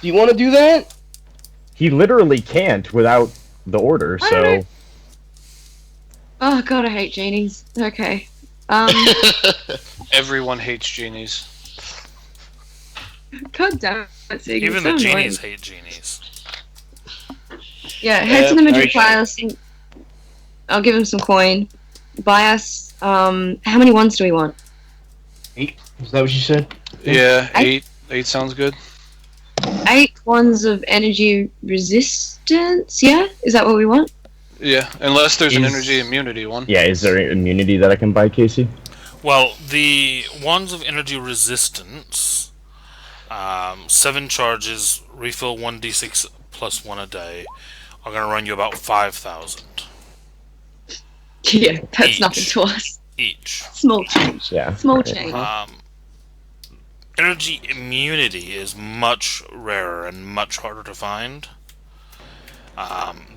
Do you want to do that? He literally can't without the order, I don't know. so... Oh god, I hate genies. Okay. Everyone hates genies. God damn it, Sig. Even it's the so annoying. genies hate genies. Yeah, head to the Madrid very Palace. I'll give him some coin. Buy us. How many ones do we want? 8? Is that what you said? Yeah, 8. 8 sounds good. 8 ones of energy resistance. Yeah, is that what we want? Yeah, unless there's an Is- energy immunity one. Yeah, is there immunity that I can buy, Casey? Well, the wands of energy resistance, 7 charges, refill 1d6 plus 1 a day, are going to run you about 5,000 Yeah, that's Each. nothing to us. each. Small change. Yeah. Small okay. change. Energy immunity is much rarer and much harder to find.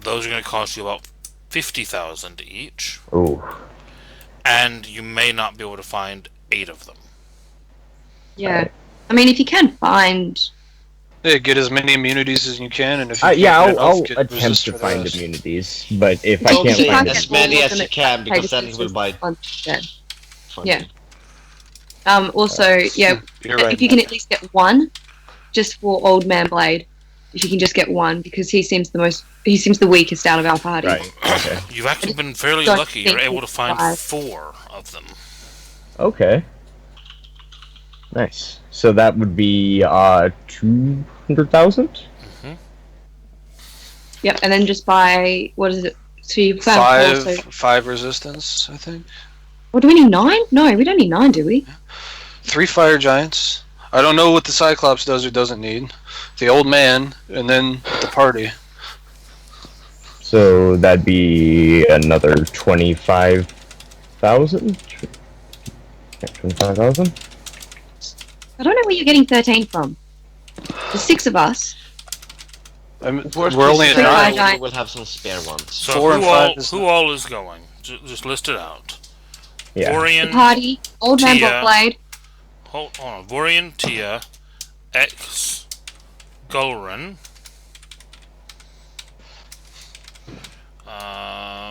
Those are going to cost you about 50,000 each, Ooh. and you may not be able to find 8 of them. Yeah. I mean, if you can find. Yeah, get as many immunities as you can, and if you Yeah, can't get I'll enough, get attempt resist to for the find rest. immunities, but if I Don't can't say find as it... many We're as you gonna can, because pay then he will the buy ones instead. 20. Yeah. Also, yeah, You're right. if you can at least get one, just for Old Man Blade. If you can just get one, because he seems the weakest out of our party. Right, okay. You've actually been fairly Don't lucky. You're think able to find five. 4 of them. Okay. Nice. So that would be 200,000? Yep, and then just buy, what is it? So you found 4, so... 5 resistance, I think. What, do we need 9? No, we don't need 9, do we? 3 fire giants. I don't know what the Cyclops does or doesn't need. The old man, and then the party. So that'd be another 25,000? 25,000? I don't know where you're getting 13 from. There's 6 of us. I mean, Worst we're case only at Three scenario, 9. fire we will have some spare ones. So 4 and 5 is who all is going? Just list it out. Yeah. The Vorian, party, Old Man Tia. Blade, hold on. Vorian, Tia, X, Gulren,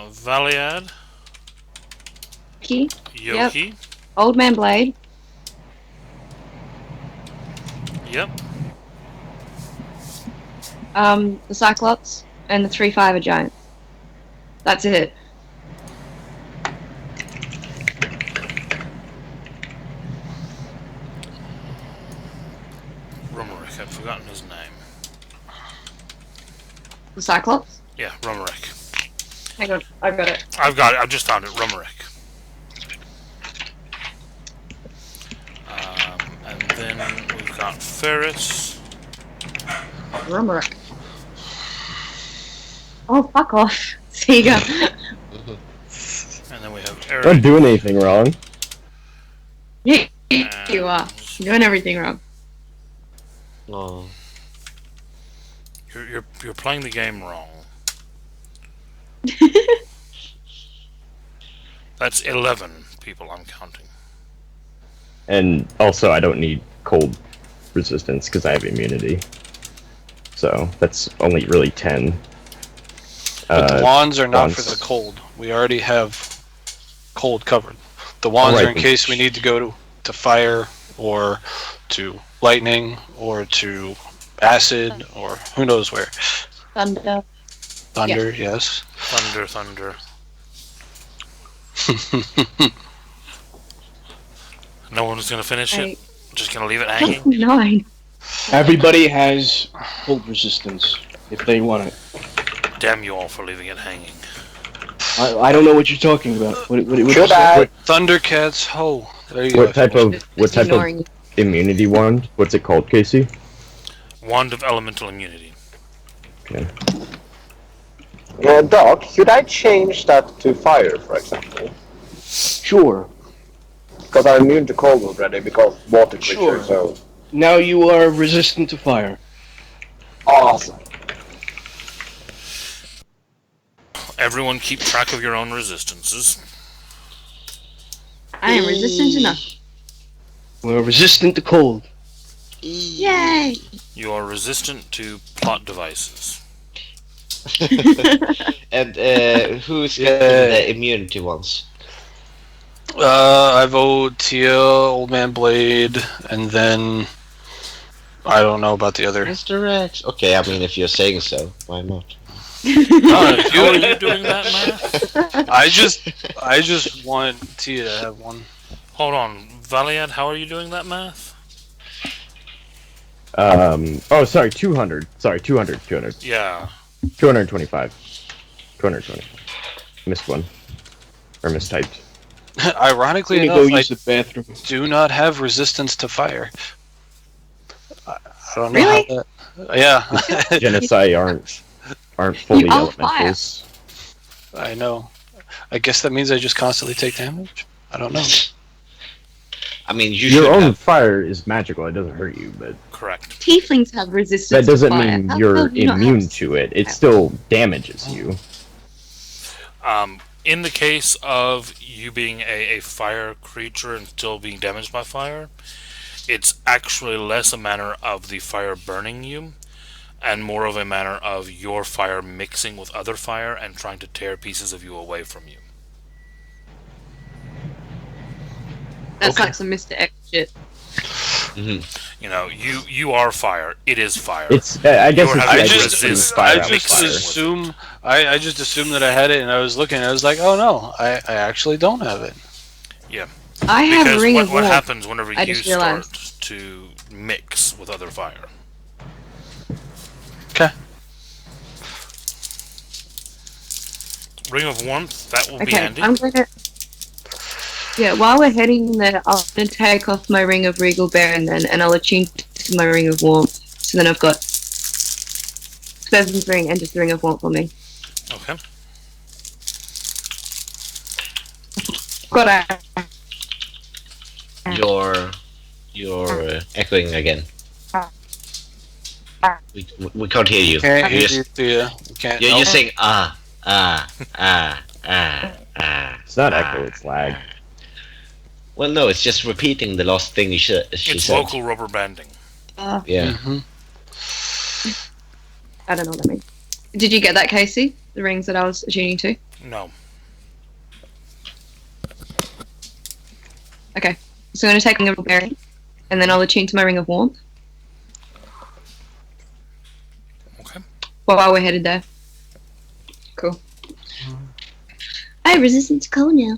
Valiad, Key, Yoki. Old Man Blade, Yep. the Cyclops, and the 3 Fire Giants. That's it. Romerick. I've forgotten his name. The Cyclops? Yeah, Romerick. Hang on, I got it. I've got it. I've just found it. Romerick. And then we've got Ferris. Rumorick. Oh, fuck off, Sega. And then we have Not Eric. doing anything wrong. Yeah, you are. You're doing everything wrong. Oh. You're playing the game wrong. That's 11 people I'm counting. And also, I don't need cold resistance because I have immunity. So that's only really 10. But the wands are not wands. for the cold. We already have cold covered. The wands Right. are in case we need to go to fire, or to lightning, or to acid, or who knows where. Thunder. Thunder, yes. Thunder. No one's gonna finish it. Just gonna leave it hanging. 9. Everybody has cold resistance if they want it. Damn you all for leaving it hanging. I don't know what you're talking about. What you Should say? I? Thundercats, ho! There you What go. type of Ignoring you. immunity wand? What's it called, Casey? Wand of Elemental Immunity. Okay. Doc, should I change that to fire, for example? Sure. Because I'm immune to cold already because water creature, Sure. so... Now you are resistant to fire. Awesome. Everyone keep track of your own resistances. I am resistant enough. We're resistant to cold. Yay! You are resistant to plot devices. And who's getting the immunity ones? I vote Tia, Old Man Blade, and then I don't know about the other. Mr. X. Okay, I mean, if you're saying so, why not? No, if How are you- you doing that, Matt? I just want Tia to have one. Hold on, Valiant, how are you doing that math? Oh, sorry, 200. Sorry, 200. Yeah. 225. 220. Missed one. Or mistyped. Ironically I'm gonna enough, go I use the bathroom. do not have resistance to fire. I don't know Really? how that. Yeah, Genocide aren't fully You are fire. elementals. I know. I guess that means I just constantly take damage. I don't know. I mean, you Your should own have. fire is magical. It doesn't hurt you, but Correct. Tieflings have resistance that doesn't to fire. mean How you're come you not immune have- to it. It still damages you. In the case of you being a fire creature and still being damaged by fire, it's actually less a matter of the fire burning you and more of a matter of your fire mixing with other fire and trying to tear pieces of you away from you. That's Okay. like some Mr. X shit. You know, you are fire. It is fire. It's I guess You're it's having the to idea resist- of I fire out of just fire. assume I just assumed that I had it, and I was looking. And I was like, oh no, I actually don't have it. I have Because Ring what of Warmth. happens whenever I you just start realized. to mix with other fire? Okay. Ring of Warmth, that will be Okay, handy. I'm gonna. Yeah, while we're heading there, I'm gonna take off my Ring of Regal Baron then, and I'll attune to my Ring of Warmth. So then I've got Seventh Ring and just Ring of Warmth on me. Okay. Got a. You're echoing again. We can't hear you. Can't You're hear just, you, Tia. You can't. you're no. just saying ah. It's not echo, it's lag. Well, no, it's just repeating the last thing she It's said. vocal rubber banding. Yeah. Mhm. I don't know what that means. Did you get that, Casey? The rings that I was attuning to? No. Okay. So I'm gonna take Ring of Baron, and then I'll attune to my Ring of Warmth. Okay. While we're headed there. Cool. I have resistance to cold now.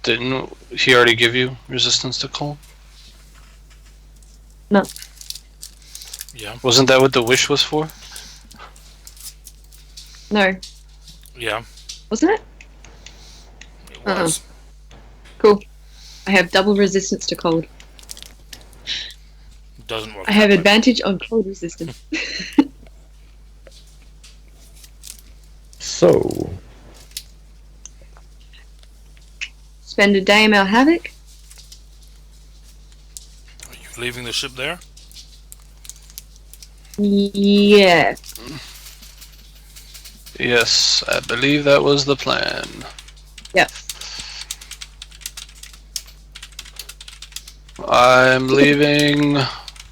Didn't he already give you resistance to cold? No. Yeah. Wasn't that what the wish was for? No, Yeah. wasn't it? It was. Cool. I have double resistance to cold. Doesn't work. I have that way. advantage on cold resistance. So Spend a day in Mount Havoc. Are you leaving the ship there? Yeah. Yes, I believe that was the plan. Yep. I'm leaving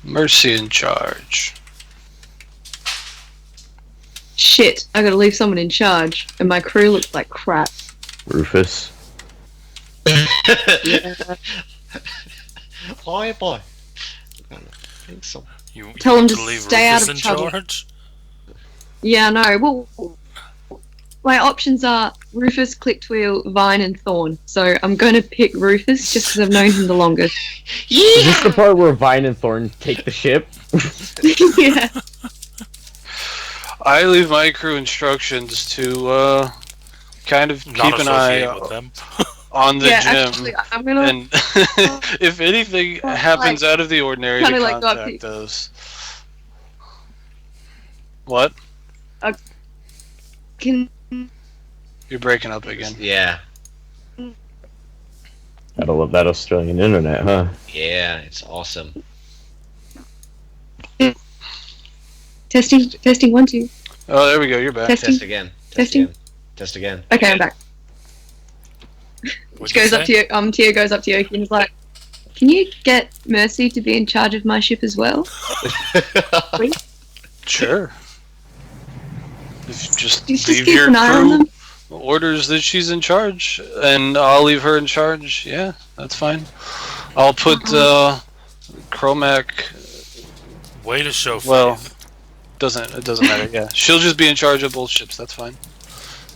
Mercy in charge. Shit, I gotta leave someone in charge, and my crew looks like crap. Rufus. Hi, boy. I think so. You Tell want him to to leave stay out Rufus of in trouble. charge? Yeah, no. Well, my options are Rufus, Clicktwheel, Vine, and Thorn. So I'm gonna pick Rufus just because I've known him the longest. Is this the part where Vine and Thorn take the ship? Yeah. I leave my crew instructions to kind of Not keep an eye associate with them. on the Yeah, gym. actually, I'm gonna. And if anything happens out of the ordinary, to kinda like got contact the- us. What? Can You're breaking up again. Yeah. Gotta love that Australian internet, huh? Yeah, it's awesome. testing 1 2. Oh, there we go. You're back. Testing. Test again. Test Testing. again. Test again. Okay, I'm back. What'd Goes you up say? to Tia goes up to Yoki and is like, "Can you get Mercy to be in charge of my ship as well?" Sure. If you just Just leave keep your an eye on crew them. orders that she's in charge, and I'll leave her in charge. Yeah, that's fine. I'll put Chromac. Way to show faith. Well, it doesn't matter. Yeah, she'll just be in charge of both ships. That's fine.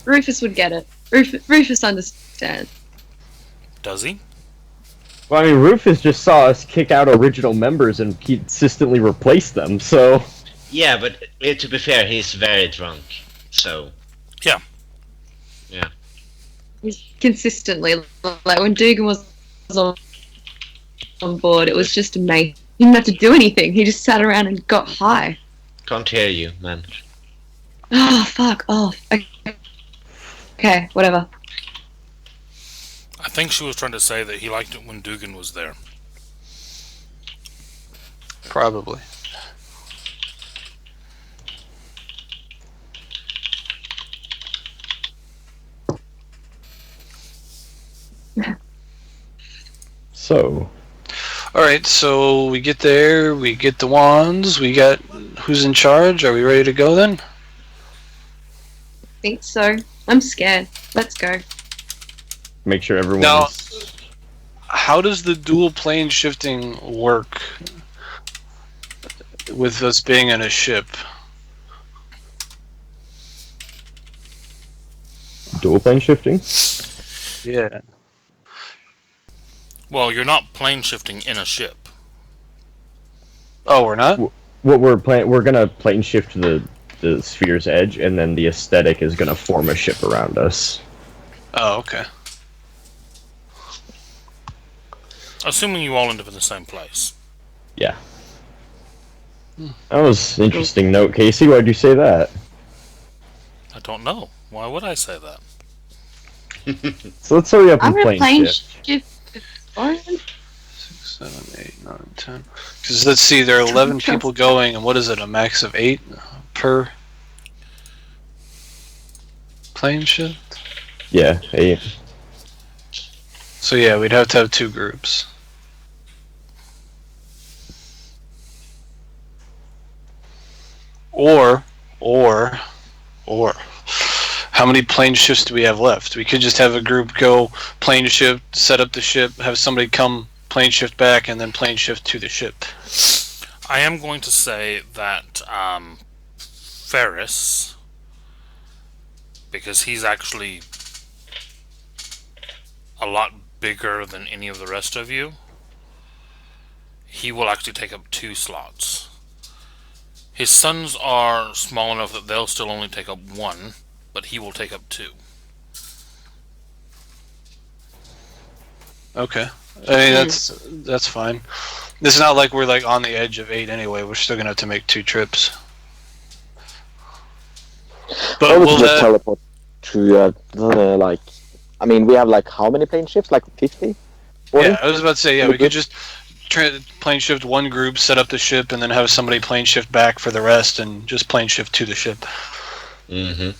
Rufus would get it. Rufus understands. Does he? Well, I mean, Rufus just saw us kick out original members and consistently replace them, so... Yeah, but to be fair, he's very drunk. So. Yeah. Yeah. Consistently, like when Dugan was on board, it was just amazing. He didn't have to do anything. He just sat around and got high. Can't hear you, man. Oh, fuck off. Okay, whatever. I think she was trying to say that he liked it when Dugan was there. Probably. So... Alright, so we get there, we get the wands, we got who's in charge. Are we ready to go then? Think so. I'm scared. Let's go. Make sure everyone's... Now, how does the dual plane shifting work with us being in a ship? Dual plane shifting? Yeah. Well, you're not plane shifting in a ship. Oh, we're not? What we're gonna plane shift to the sphere's edge, and then the aesthetic is gonna form a ship around us. Oh, okay. Assuming you all end up in the same place. Yeah. That was an interesting note, Casey. Why'd you say that? I don't know. Why would I say that? So let's hurry up I'm and gonna plane plane shift. shift. 6, 7, 8, 9, 10. Because let's see, there are 11 people going, and what is it, a max of 8 per plane shift? Yeah, 8. So yeah, we'd have to have 2 groups. Or, how many plane shifts do we have left? We could just have a group go plane shift, set up the ship, have somebody come plane shift back, and then plane shift to the ship. I am going to say that Ferris, because he's actually a lot bigger than any of the rest of you, he will actually take up 2 slots. His sons are small enough that they'll still only take up 1, but he will take up 2. Okay. I mean, that's fine. It's not like we're like on the edge of 8 anyway. We're still gonna have to make 2 trips. But Or we will can just that? teleport to, like... I mean, we have, like, how many plane shifts? Like, 50? 40? Yeah, I was about to say, yeah, we could just plane shift one group, set up the ship, and then have somebody plane shift back for the rest, and just plane shift to the ship. Mm-hmm.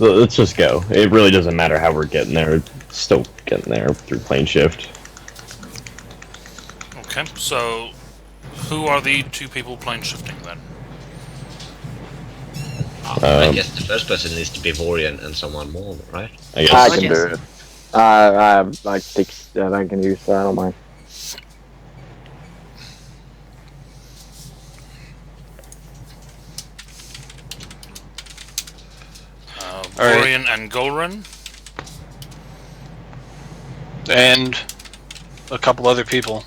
Let's just go. It really doesn't matter how we're getting there. It's still getting there through plane shift. Okay, so who are the 2 people plane shifting then? I guess the first person needs to be Vorian and someone more, right? I guess. I Oh, can yes. do it. I have, like, 6 that I can use, so I don't mind. Alright. Orion and Golrun? And a couple other people.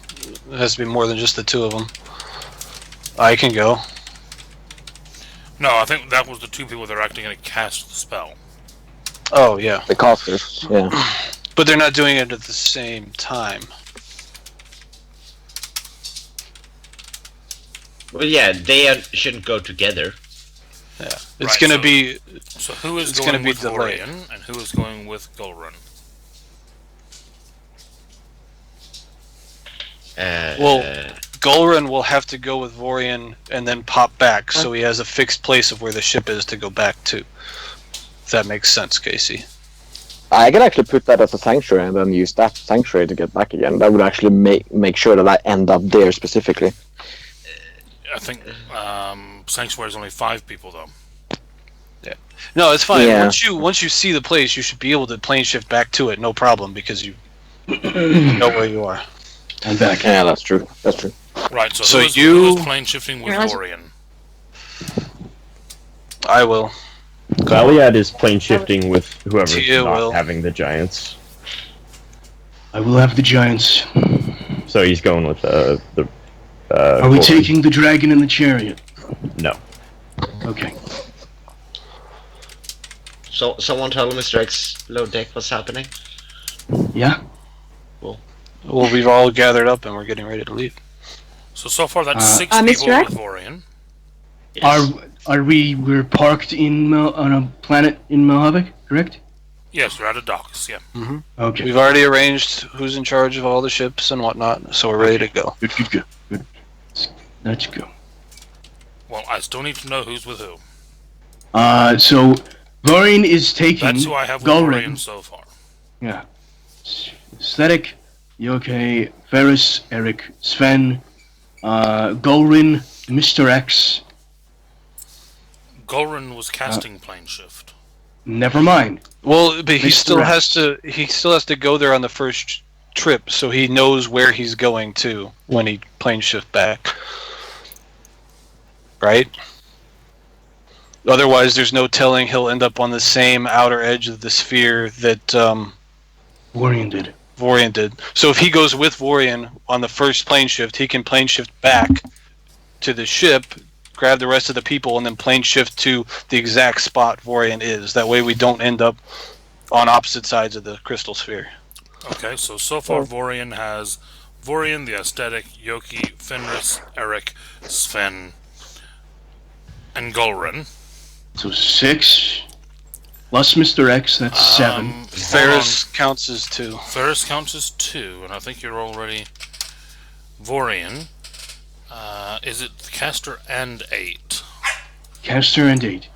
It has to be more than just the 2 of them. I can go. No, I think that was the 2 people that are actually going to cast the spell. Oh, yeah. The casters, yeah. But they're not doing it at the same time. Well, yeah, they shouldn't go together. Yeah. It's Right, gonna so- be... So who is It's going gonna be with delayed. Orion and who is going with Golrun? Well, Golrun will have to go with Vorian and then pop back, so he has a fixed place of where the ship is to go back to. If that makes sense, Casey. I could actually put that as a sanctuary and then use that sanctuary to get back again. That would actually make sure that I end up there specifically. I think Sanctuary is only 5 people though. No, it's fine. Yeah. Once you see the place, you should be able to plane shift back to it, no problem, because you know where you are. I'm back. Yeah, that's true. That's true. Right. So, So who's you- plane shifting with Realize- Orion? I will. Valiad is plane shifting with whoever's Tia not will. having the giants. I will have the giants. So he's going with the. Are we Vorin. taking the dragon and the chariot? No. Okay. So, someone tell Mr. X below deck what's happening. Yeah? Well, we've all gathered up and we're getting ready to leave. So far that's 6 Mr. people X? with Orion. We're parked on a planet in Mojave, correct? Yes, you're at a docks. Yeah. Okay. We've already arranged who's in charge of all the ships and whatnot, so we're ready to go. Good. Let's go. Well, I still need to know who's with who. So Vorian is taking That's who I have with Golrin. Orion so far. Yeah. Aesthetic, Yoke, Ferris, Eric, Sven, Golrin, Mr. X. Golrin was casting plane shift. Never mind. Well, but he Mr. still X. has to go there on the first trip, so he knows where he's going to when he plane shift back. Right? Otherwise, there's no telling he'll end up on the same outer edge of the sphere that Vorian did. Vorian did. So if he goes with Vorian on the first plane shift, he can plane shift back to the ship, grab the rest of the people, and then plane shift to the exact spot Vorian is. That way we don't end up on opposite sides of the crystal sphere. Okay, so far Vorian has Vorian, the Aesthetic, Yoki, Fenris, Eric, Sven, and Golrin. So 6 plus Mr. X, that's 7. Ferris counts as 2. Ferris counts as 2, and I think you're already Vorian. Is it the caster and 8? Caster and 8.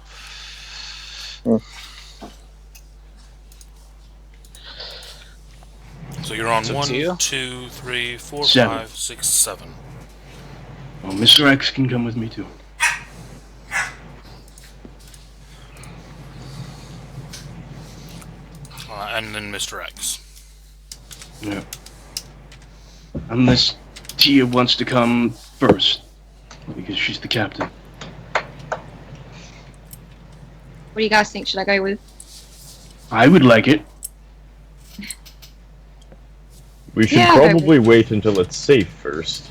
So you're on So it's 1, you? 2, 3, 4, 7. 5, 6, 7. Well, Mr. X can come with me too. And then Mr. X. Yeah. Unless Tia wants to come first, because she's the captain. What do you guys think? Should I go with? I would like it. We should Yeah, probably wait until it's safe first.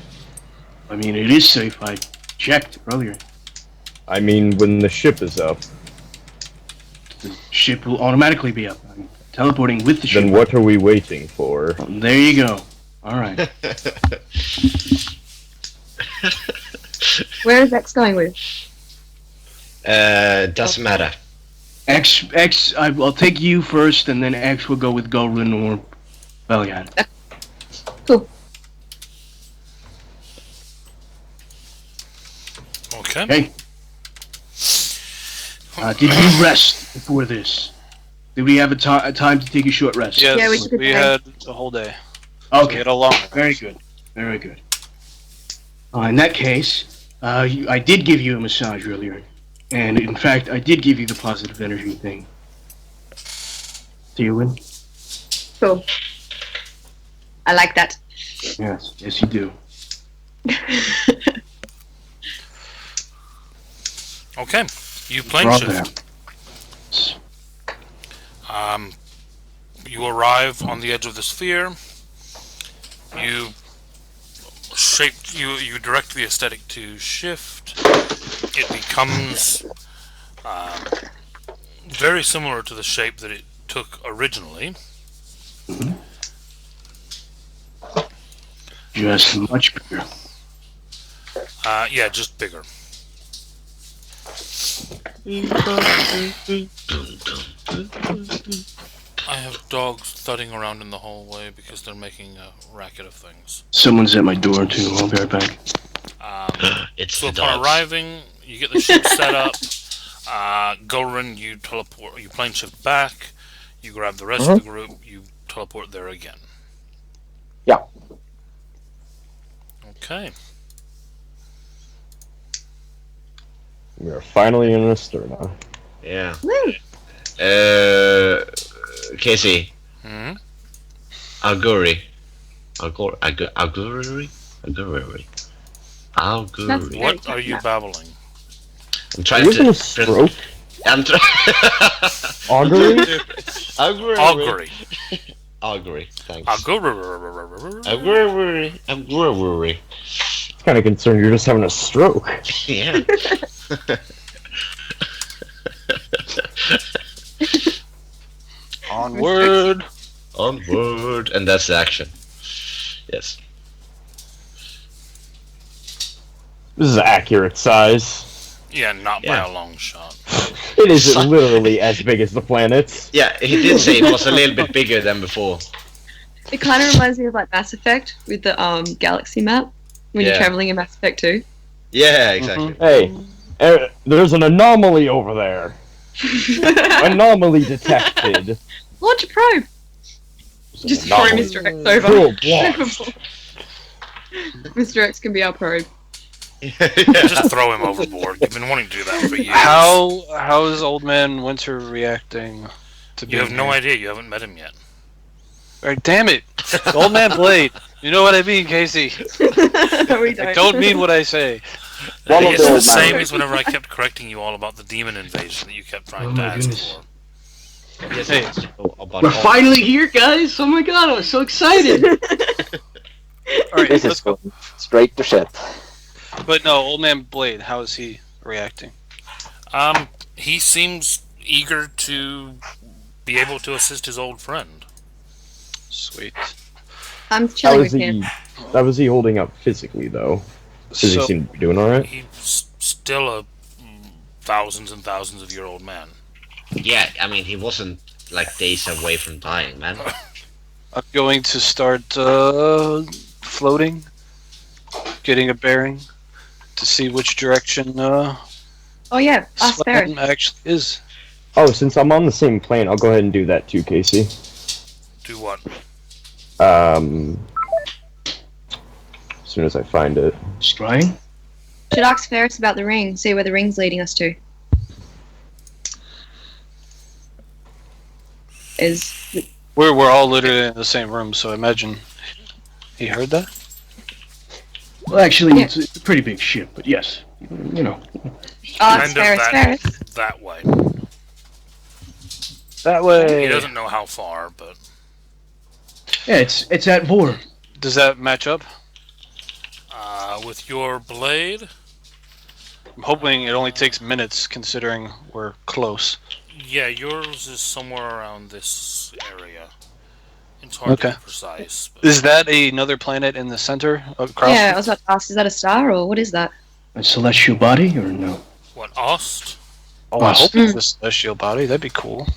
I mean, it is safe. I checked earlier. I mean, when the ship is up, The ship will automatically be up. I'm teleporting with the ship. then what are we waiting for? There you go. All right. Where is X going with? Doesn't matter. X. I'll take you first, and then X will go with Golden or Valiant. Cool. Okay. Okay. Did you rest before this? Did we have a time to take a short rest? Yes, Yeah, we took a day. had a whole day. So we Okay. had a long Very good. Very good. In that case, I did give you a massage earlier. And in fact, I did give you the positive energy thing. Do you win? Cool. I like that. Yes. Yes, you do. Okay. You plane Right shift. there. You arrive on the edge of the sphere. You you direct the aesthetic to shift. It becomes very similar to the shape that it took originally. Just much bigger. Yeah, just bigger. I have dogs thudding around in the hallway because they're making a racket of things. Someone's at my door too. I'll be right back. It's So the upon dogs. arriving, you get the ship set up. Golrin, you plane shift back. You grab the rest of the group, you teleport there again. Yeah. Okay. We are finally in Asterna. Yeah. Woo. Casey. Hmm? Alguri. What are you babbling? I'm Are trying you to. gonna stroke? I'm trying. Augury? Augury. Augury. Thanks. Augury. Augury. Kind of concerned you're just having a stroke. Yeah. Onward. Onward, and that's the action. Yes. This is accurate size. Yeah, not by Yeah. a long shot. It is literally as big as the planets. Yeah, he did say it was a little bit bigger than before. It kind of reminds me of like Mass Effect with the galaxy map when you're Yeah. traveling in Mass Effect 2. Yeah, exactly. Hey, there's an anomaly over there. Anomaly detected. Launch a probe. Just throw Anomaly. Mr. X over. Cool, blocks. Mr. X can be our probe. Just throw him overboard. You've been wanting to do that for years. How is Old Man Winter reacting to You have being no here? idea. You haven't met him yet. Alright, damn it! Old Man Blade. You know what I mean, Casey. We I don't mean what I say. One of It's the the old same man. as whenever I kept correcting you all about the demon invasion that you kept trying Oh to my ask goodness. for. Yes, Hey. it's about We're all- finally here, guys! Oh my god, I was so excited! Alright, This let's is go. going straight to shit. But no, Old Man Blade, how is he reacting? He seems eager to be able to assist his old friend. Sweet. I'm How chilling is with him. he holding up physically, though? Does he So, seem to be doing alright? He's still a thousands and thousands of year old man. Yeah, I mean, he wasn't like days away from dying, man. I'm going to start floating, getting a bearing to see which direction Oh yeah, ask Ferris. Slam actually is. Oh, since I'm on the same plane, I'll go ahead and do that too, Casey. Do what? As soon as I find it. Scrying? Should ask Ferris about the ring, see where the ring's leading us to. We're all literally in the same room, so I imagine he heard that. Well, actually, Yeah. it's a pretty big ship, but yes. You know. Ask Kind of Ferris. that way. That way. He doesn't know how far, but Yeah, it's at Vor. Does that match up? with your blade, I'm hoping it only takes minutes, considering we're close. yeah, yours is somewhere around this area. It's hard to Okay. be precise. But Is that another planet in the center across? Yeah, I was about to ask, is that a star or what is that? A celestial body, or no? what, Ost? Oh, I hope it's Mm. a celestial body. That'd be cool.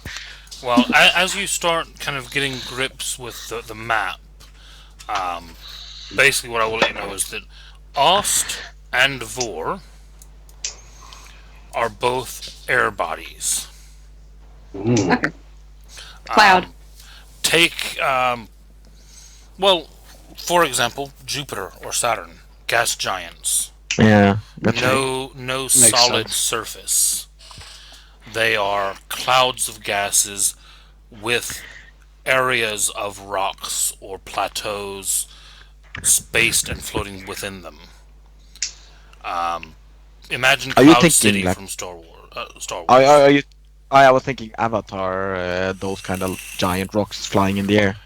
Well, as you start kind of getting grips with the map, basically what I will let you know is that Ost and Vor are both air bodies. Ooh. Cloud. Take, well, for example, Jupiter or Saturn, gas giants. Yeah. No solid sense. surface. They are clouds of gases with areas of rocks or plateaus spaced and floating within them. Imagine Are you Cloud thinking City like- from Star Wars. Star Wars. Are you? I was thinking Avatar, those kind of giant rocks flying in the air.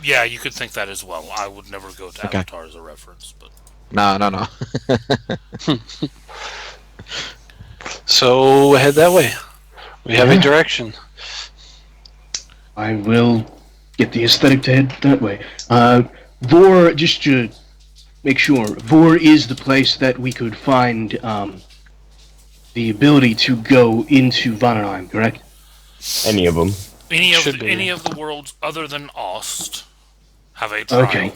Yeah, you could think that as well. I would never go to Okay. Avatar as a reference, but No. So head that way. We have a Yeah. direction. I will get the aesthetic to head that way. Vor, just to make sure, Vor is the place that we could find the ability to go into Vandenheim, correct? Any of them. Should be. any of the worlds other than Ost have a trial. Okay.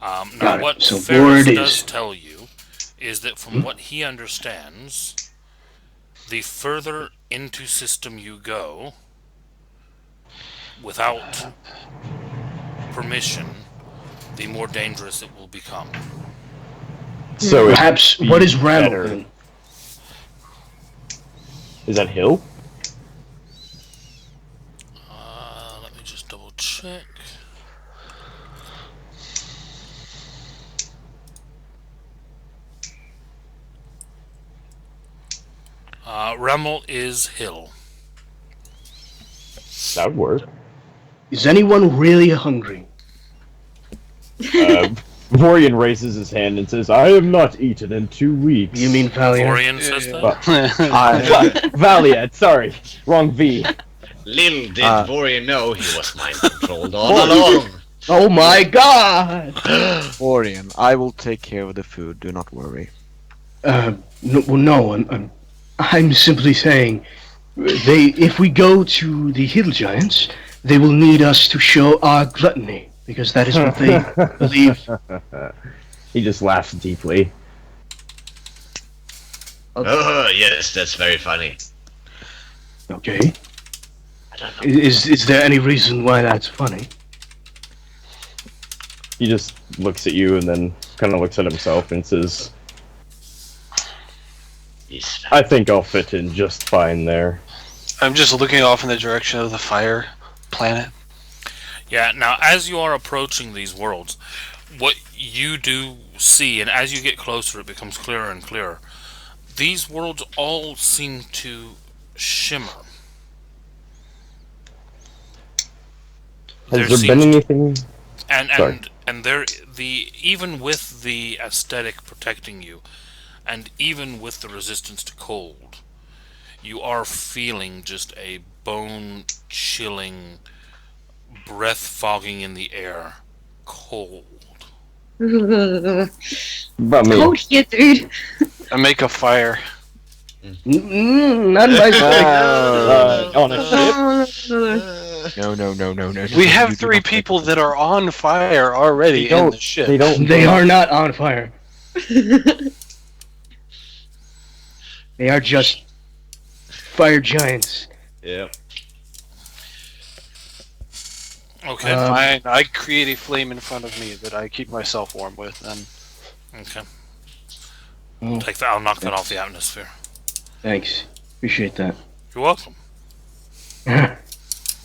Now, Got it. what So Ferris Vor it does is. tell you is that from what he understands, the further into system you go, without permission, the more dangerous it will become. So Perhaps, it'd what be is Ramel better- then? Is that Hill? Let me just double check. Ramel is Hill. That would work. Is anyone really hungry? Vorian raises his hand and says, "I have not eaten in 2 weeks." You mean Valiant? Orion says that? Valiant, sorry. Wrong V. Little did Vorian know he was mind controlled all along. Oh my god! Orion, I will take care of the food. Do not worry. I'm simply saying, if we go to the Hill Giants, they will need us to show our gluttony, because that is what they believe. He just laughs deeply. Oh, yes, that's very funny. Okay. Is there any reason why that's funny? He just looks at you and then kind of looks at himself and says, "I think I'll fit in just fine there." I'm just looking off in the direction of the fire planet. Yeah, now as you are approaching these worlds, what you do see, and as you get closer it becomes clearer and clearer, these worlds all seem to shimmer. Has there been anything? Sorry. And there even with the aesthetic protecting you, and even with the resistance to cold, you are feeling just a bone-chilling, breath-fogging in the air, cold. But me. Cold here, dude. I make a fire. Not my On a ship? No. We have 3 people that are on fire already in the ship. They are not on fire. They are just fire giants. Yeah. Okay. Fine. I create a flame in front of me that I keep myself warm with, and Okay. Oh. I'll knock that off the atmosphere. Thanks. Appreciate that. You're welcome.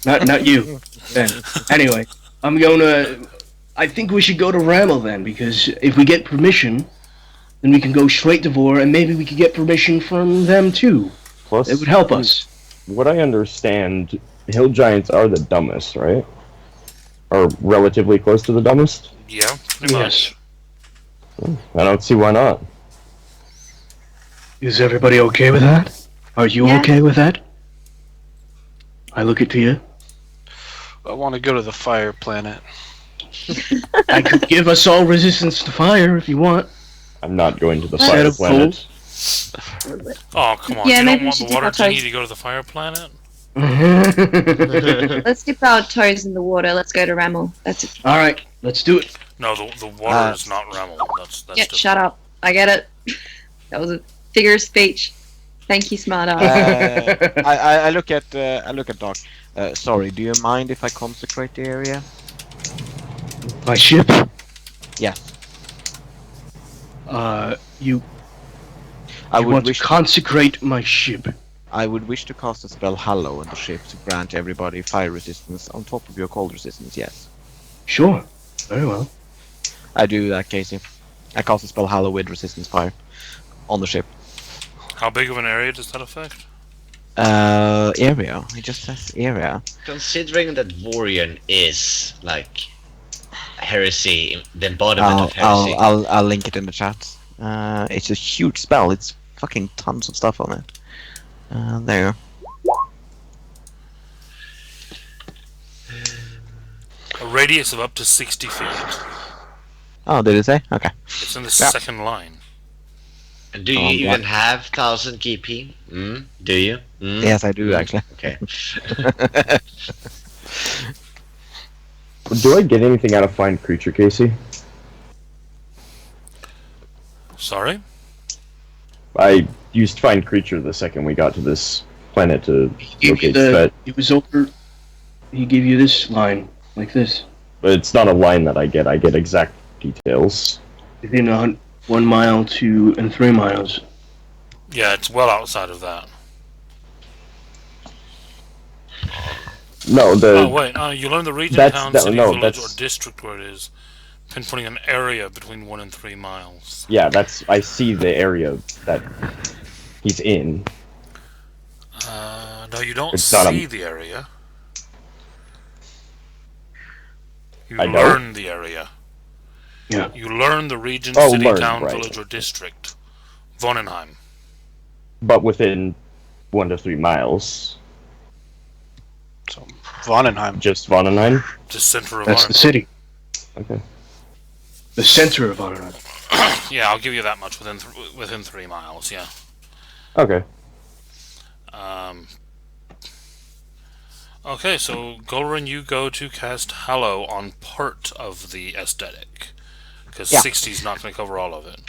Not you. Then. Anyway, I think we should go to Ramel then, because if we get permission, then we can go straight to Vor, and maybe we could get permission from them too. Plus, It would help us. what I understand, hill giants are the dumbest, right? Or relatively close to the dumbest? Yeah, pretty much. I don't see why not. Is everybody okay with that? Are you Yeah. okay with that? I look it to you. I want to go to the fire planet. I could give us all resistance to fire if you want. I'm not going to the Instead fire of planet. Oh, come on. Yeah, you maybe don't we want should the water dip our genie toes. to go to the fire planet? Let's dip our toes in the water. Let's go to Ramel. That's it. All right, let's do it. No, the water is not Ramel. That's Yeah, different. shut up. I get it. That was a figure of speech. Thank you, smart ass. I look at Doc. Sorry, do you mind if I consecrate the area? My ship. Yeah. You I would want wish to consecrate my ship. I would wish to cast a spell Hallow on the ship to grant everybody fire resistance on top of your cold resistance. Yes, Sure. Very well. I do that, Casey. I cast a spell Hallow with resistance fire on the ship. How big of an area does that affect? Area. It just says area. Considering that Vorian is like heresy, the embodiment I'll, of heresy. I'll link it in the chat. It's a huge spell. It's fucking tons of stuff on it. There. A radius of up to 60 feet. Oh, did it say? Okay. It's in the Yeah. second line. And do you even have 1000 GP? Do you? Yes, I do actually. Okay. Do I get anything out of Find Creature, Casey? Sorry? I used Find Creature the second we got to this planet to locate Svet. It was over. he give you this line, like this. But it's not a line that I get. I get exact details. Within 1 mile, 2 and 3 miles. Yeah, it's well outside of that. No, Oh wait, you learn the region, that's- town, that- city, no, village, or that's- district where it is, pinpointing an area between 1 and 3 miles. Yeah, that's. I see the area that he's in. No, you don't It's not see the area. You I don't? learn the area. Yeah. You learn the region, Oh, city, learn, town, right. village, or district. Vonenheim. But within 1 to 3 miles. So, Vonenheim. Just Vonenheim? Just center of That's the Vonenheim. city. Okay. The center of Vonnegut. Yeah, I'll give you that much within 3 miles. Yeah. Okay. Okay, so Golrin, you go to cast Hallow on part of the aesthetic, because Yeah. 60 is not going to cover all of it.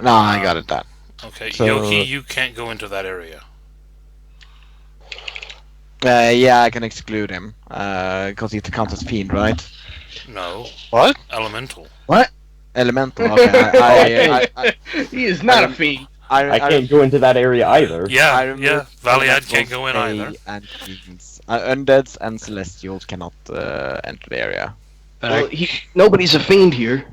No, I got it that. Okay, So- Yoki, you can't go into that area. Yeah, I can exclude him. Because he counts as fiend, right? No, What? elemental. Elemental, okay. He is not a fiend. I can't go into that area either. Yeah, I remove yeah. Valiad can't elementals, go in Fey, either. And fiends. Undeads and celestials cannot enter the area. Well, nobody's a fiend here.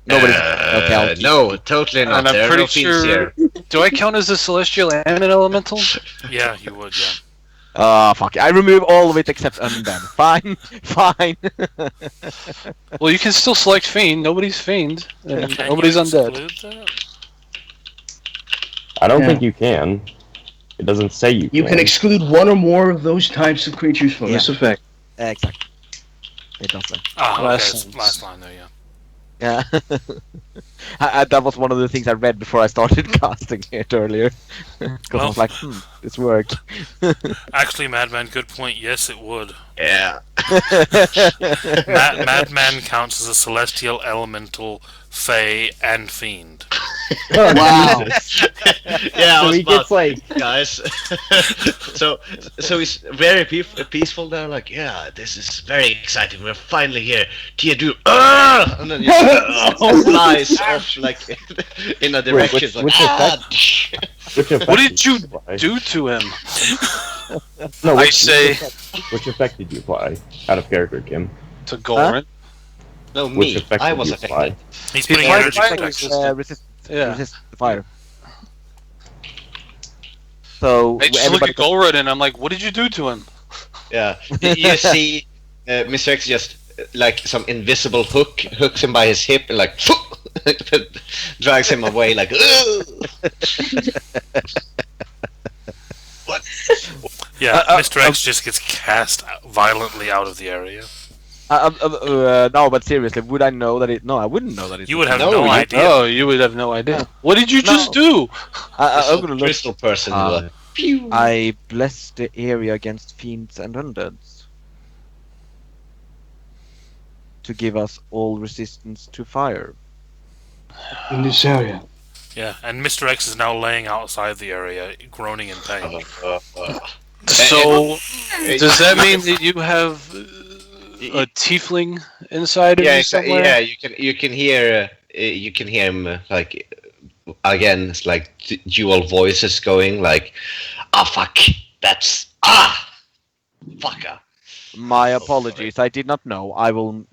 Nobody's. Okay, I'll keep- No, totally not. And I'm There are pretty no fiends sure. here. Do I count as a celestial and an elemental? Yeah, you would, yeah. Fuck. I remove all of it except undead. Fine, fine. Well, you can still select fiend. Nobody's fiend. And Can nobody's you undead. exclude that? I don't Yeah. think you can. It doesn't say you can. You can exclude one or more of those types of creatures from this effect. Exactly. It does that. Ah, okay, Last it's sentence. last line there, yeah. Yeah. That was one of the things I read before I started casting it earlier. Because I was like, this worked. Actually, Madman, good point. Yes, it would. Yeah. Madman counts as a celestial, elemental, fey, and fiend. Wow. Yeah, I So was he gets about, like guys. so he's very peaceful there. Like, yeah, this is very exciting. We're finally here. Teodu, and then he flies off like in a direction. which like, which effect What did you apply? do to him? No, I say- which effect did you apply out of character, Kim? To Golrin? No, Which me. effect I did was you apply? affected. He's He putting applied energy fire protection. Yeah. Resist the fire. So I just look at Golrin and I'm like, what did you do to him? Yeah. You see, Mr. X just like some invisible hook hooks him by his hip and like drags him away like. What? Yeah, Mr. X just gets cast violently out of the area. no, but seriously, would I know that it? No, I wouldn't know that it. You would have No, no you- idea. Oh, you would have no idea. What did you just do? I'm gonna look. Crystal person. Pew. I bless the area against fiends and undeads to give us all resistance to fire. In this area. Yeah, and Mr. X is now laying outside the area, groaning in pain. So, does that mean that you have a tiefling inside of Yeah, you somewhere? yeah. You can hear him like again. It's like dual voices going like, ah fuck, that's fucker. My apologies, I did not know. I will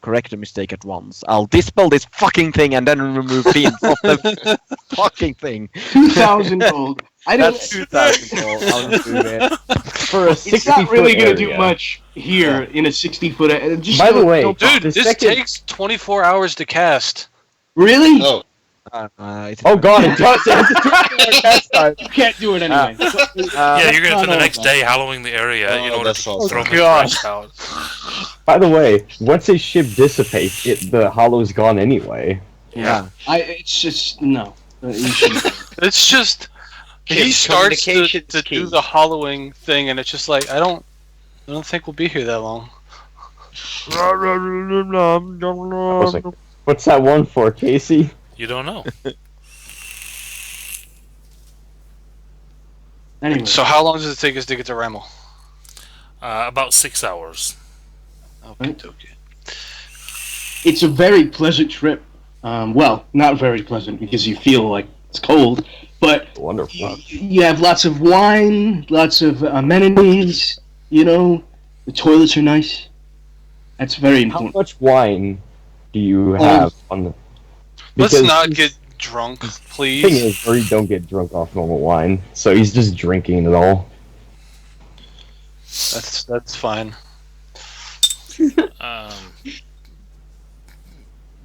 correct the mistake at once. I'll dispel this fucking thing and then remove fiends off the fucking thing. 2,000 gold. I don't. That's 2,000 gold. I'll do it. For a 60 It's not really foot gonna do area. much here in a 60-foot. Just By the way, Dude, The this second- takes 24 hours to cast. really? Oh, Oh god, it does! It's cast time. You can't do it anyway. Yeah, you're gonna not spend the all next of day hallowing the area in Oh, order that's to awesome. throw Mr. God. X out. By the way, once his ship dissipates, the hollow's gone anyway. Yeah. It's just no. You shouldn't. It's just Kim, he starts to communication's do key. the hollowing thing, and it's just like I don't think we'll be here that long. I was like, what's that one for, Casey? You don't know. Anyway. So how long does it take us to get to Remmel? About 6 hours. Okay, okay. It's a very pleasant trip. Well, not very pleasant because you feel like it's cold, but Wonderful. you have lots of wine, lots of amenities. You know, the toilets are nice. That's very How important. much wine do you have on the? Let's Because not get drunk, the thing please. is, Murray don't get drunk off normal wine, so he's just drinking it all. That's fine.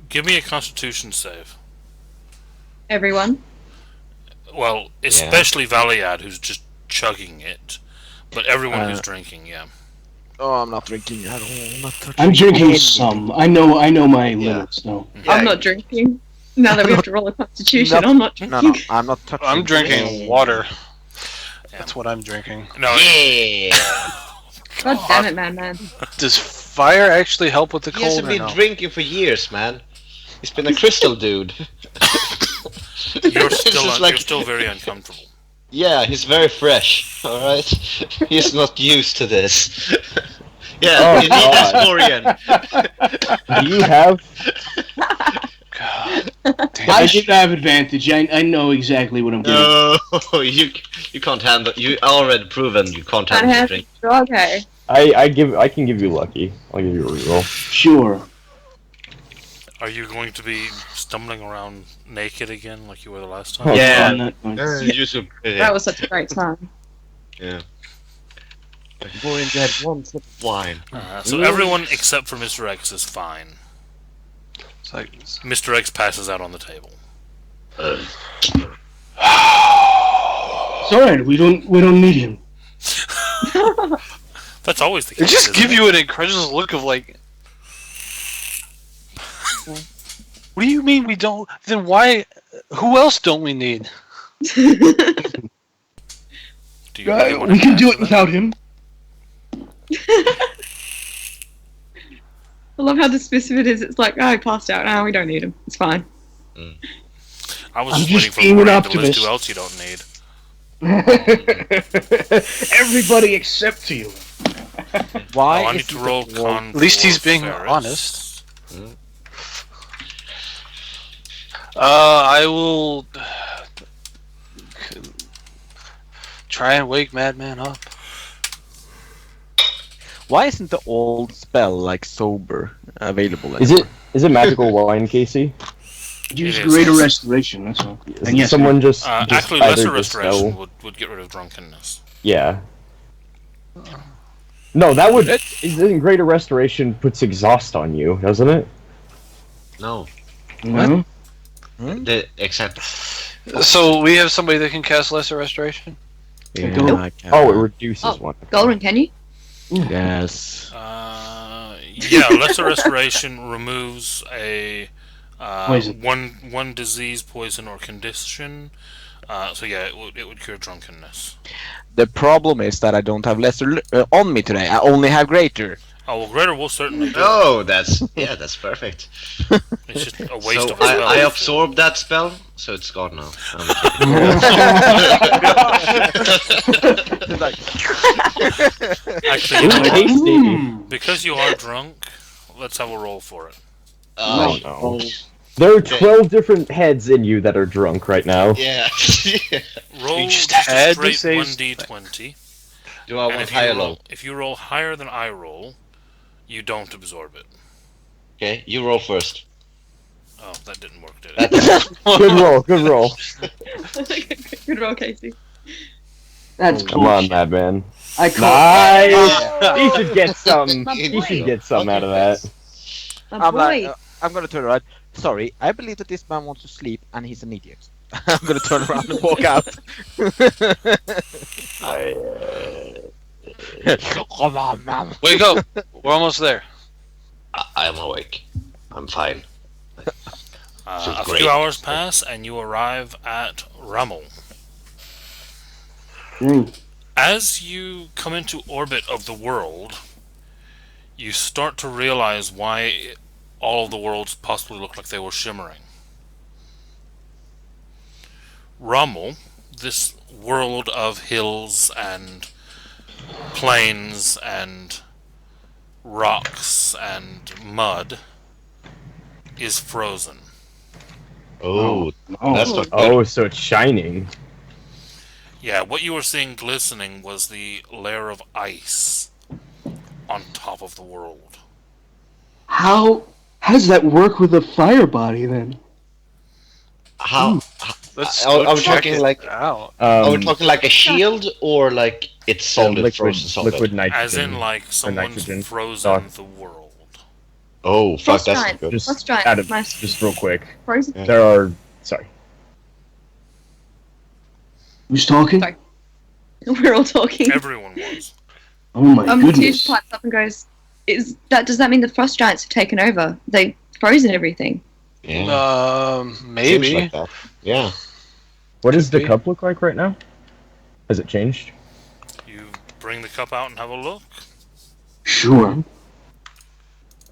Give me a Constitution save. Everyone. Well, especially Valiad, who's just chugging it, but everyone who's drinking, yeah. Oh, I'm not drinking at all. I'm not touching I'm drinking anything. some. I know my limits though. I'm not drinking. Now that we have to roll a Constitution, No. I'm not drinking. No, I'm not touching. I'm drinking anything. water. That's what I'm drinking. No, Yeah. God damn it, man. Does fire actually help with the He hasn't cold or been no? drinking for years, man. He's been a crystal dude. you're This still is like- you're still very uncomfortable. Yeah, he's very fresh. All right, he's not used to this. Yeah, Oh, you need this, Morian. Do you have? God. I should have advantage. I know exactly what I'm doing. No, you can't handle. You already proven you can't I handle the have drink. okay. I can give you lucky. I'll give you a reroll. Sure. Are you going to be stumbling around naked again like you were the last Oh, time? Yeah. I'm not going to. You should. That was such a great time. Yeah. Morian had one sip of wine. So everyone except for Mr. X is fine. It's like, Mr. X passes out on the table. It's all right. We don't need him. That's always the they case. just isn't give it? you an incredulous look of like, what do you mean we don't? Then why? Who else don't we need? Do you really wanna We can add do to it that? without him. I love how dismissive it is. It's like, oh, he passed out. No, we don't need him. It's fine. I was I'm just just waiting for being an Morian to list optimist. who else you don't need. Everybody except you. Why? I need isn't to roll the wall- con. At least he's for being Ferris. honest. I will try and wake Madman up. Why isn't the old spell like sober available? Is it magical wine, Casey? Use It is. greater restoration. That's all. Is And yes, someone just Actually, either lesser restoration dispel- would get rid of drunkenness. Yeah. No, that would. Isn't greater restoration puts exhaust on you, doesn't it? No, No? except So we have somebody that can cast Lesser Restoration. Yeah, Go. I can. Oh, it reduces Oh, one. Golden, can you? Yes. Yeah, lesser restoration removes a Poison. one disease, poison, or condition. So yeah, it would cure drunkenness. The problem is that I don't have lesser on me today. I only have greater. Oh well, greater will certainly do. oh, that's perfect. It's just a waste So of a spell. I absorbed that spell, so it's gone now. Actually, you know what? Tasty. Because you are drunk, let's have a roll for it. Oh no. There are 12 different heads in you that are drunk right now. Yeah. Roll You just just had a to straight say 1d20. Do I And want if high or you, low? roll, if you roll higher than I roll, you don't absorb it. Okay, you roll first. Oh, that didn't work, did it? Good roll, good roll. Good roll, Casey. That's Come on, Madman. I call Nice! He should get some. My He boy. should get some out of that. My I'm boy. like, I'm gonna turn around. Sorry, I believe that this man wants to sleep and he's an idiot. I'm gonna turn around and walk out. Come on, man. Wake up! We're almost there. I'm awake. I'm fine. A great. few hours pass, and you arrive at Rummel. As you come into orbit of the world, you start to realize why all of the worlds possibly look like they were shimmering. Rummel, this world of hills and plains and rocks and mud is frozen. Oh, Oh. that's not good. Oh, so it's shining. Yeah, what you were seeing glistening was the layer of ice on top of the world. How does that work with a fire body then? How? Let's I- go I'm check talking it like- out. Are we talking like a shield or like it's solid, liquid, frozen solid? liquid nitrogen. As in, like, someone's nitrogen. frozen Dark. the world. Oh, fuck, Frost that's not giant. good. Just Frost giant. out of, Nice. just real quick. Frozen. Yeah. There are. Sorry. Who's talking? Sorry. We're all talking. Everyone was. Oh my Tish goodness. pipes up and goes, does that mean the frost giants have taken over? They've frozen everything. Yeah. Maybe. Seems like that. Yeah. What does the be. cup look like right now? Has it changed? You bring the cup out and have a look. Sure.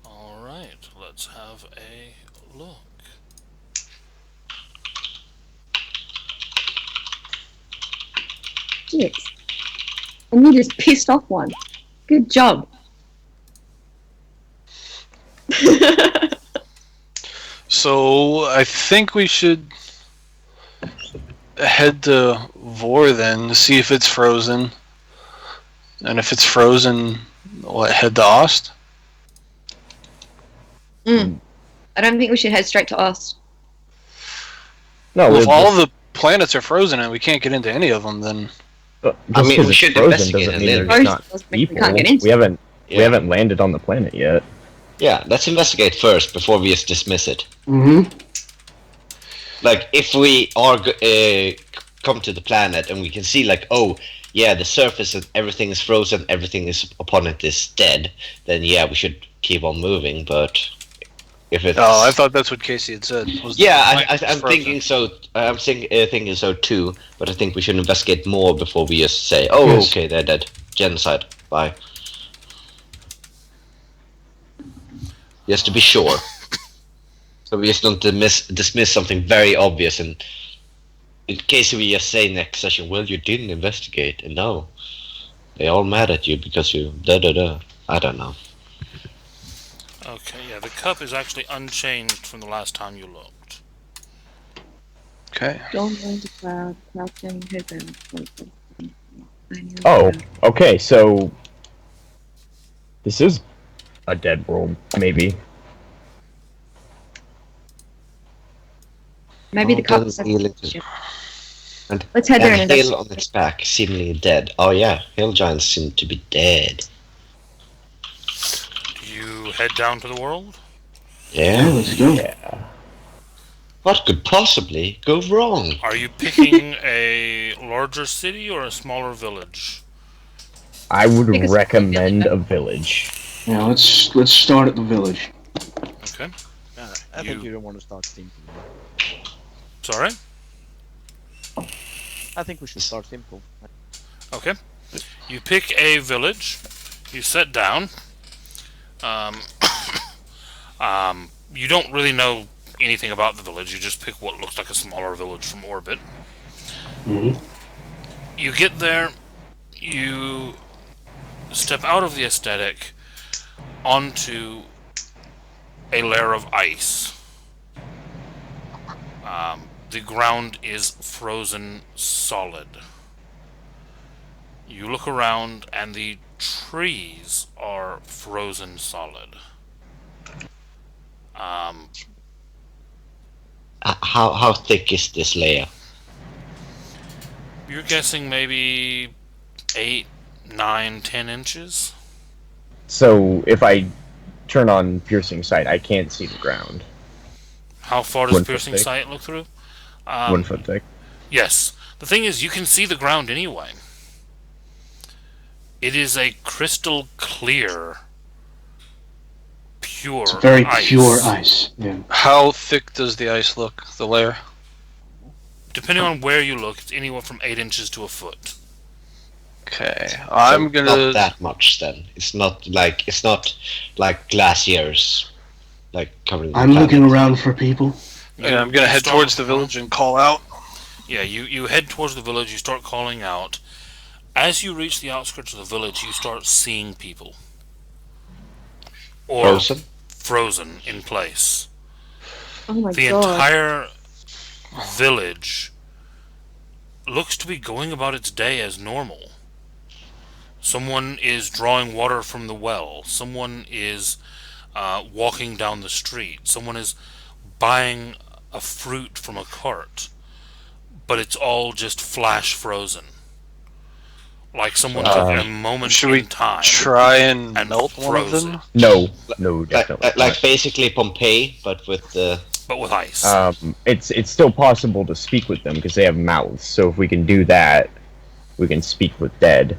Alright, let's have a look. Shit. And you just pissed off one. Good job. So I think we should head to Vor then to see if it's frozen. And if it's frozen, what, head to Ost? I don't think we should head straight to Ost. No, Well, if we're all just- the planets are frozen and we can't get into any of them, then just I mean, 'cause we it's should frozen investigate doesn't a mean little. there's not Frozen doesn't mean we people. can't get into We haven't Yeah. we haven't landed on the planet yet. Yeah, let's investigate first before we just dismiss it. Mm-hmm. Like, if we are come to the planet and we can see, like, oh, yeah, the surface and everything is frozen, everything is upon it is dead, then yeah, we should keep on moving. But if it's I thought that's what Casey had said. was yeah, the planet I'm frozen. thinking so. I'm thinking so too. But I think we should investigate more before we just say, "Oh, Yes. okay, they're dead. Genocide. Bye." Just to be sure, so we just don't dismiss something very obvious, and in case we just say next session, "Well, you didn't investigate," and no, they all mad at you because you da da da. I don't know. Okay, yeah, the cup is actually unchanged from the last time you looked. Okay. Don't mind the cloud, crouching hidden. Oh, okay, so this is a dead world, maybe. Maybe the cup Doesn't is heal it. And Let's head there and hill on investigate. its back, seemingly dead. Oh yeah, hill giants seem to be dead. Do you head down to the world? Yeah, Yeah. let's go. Yeah. What could possibly go wrong? Are you picking a larger city or a smaller village? I would Because- recommend a village. Yeah, let's start at the village. Okay. Yeah, I think you don't want to start simple. Sorry? I think we should start simple. Okay. You pick a village. You sit down. You don't really know anything about the village. You just pick what looks like a smaller village from orbit. Mhm. You get there. You step out of the aesthetic onto a layer of ice. The ground is frozen solid. You look around and the trees are frozen solid. How thick is this layer? You're guessing maybe 8, 9, 10 inches? So if I turn on piercing sight, I can't see the ground. How far does 1 foot piercing thick. sight look through? 1 foot thick. Yes. The thing is, you can see the ground anyway. It is a crystal clear, pure It's very ice. pure ice. Yeah. How thick does the ice look, the layer? Depending on where you look, it's anywhere from 8 inches to a foot. Okay. So I'm gonna. not that much then. It's not like glaciers, like covering. the I'm looking planet. around for people. Yeah, I'm gonna You head start- towards the village and call out. Yeah, you head towards the village, you start calling out, As you reach the outskirts of the village, you start seeing people. Or Frozen? frozen in place. Oh my The god. entire village looks to be going about its day as normal. Someone is drawing water from the well. Someone is walking down the street. Someone is buying a fruit from a cart. But it's all just flash frozen. Like someone took a moment Should we in time. try and And melt one of froze them? No, Like, definitely. like basically Pompeii, but with the. But with ice. It's still possible to speak with them because they have mouths. So if we can do that, we can speak with dead.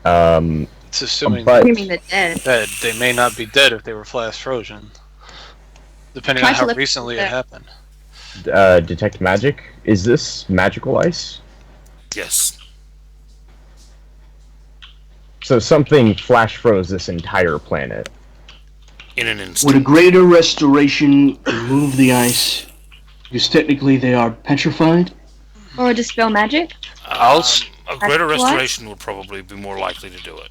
It's assuming But- What do you mean they're dead? that they may not be dead if they were flash frozen. Depending Try on how telepathy recently it there. happened. Detect magic. Is this magical ice? Yes. So something flash froze this entire planet. In an Would a instant. greater restoration remove the ice? Because technically they are petrified. Or dispel magic? A greater What? restoration would probably be more likely to do it.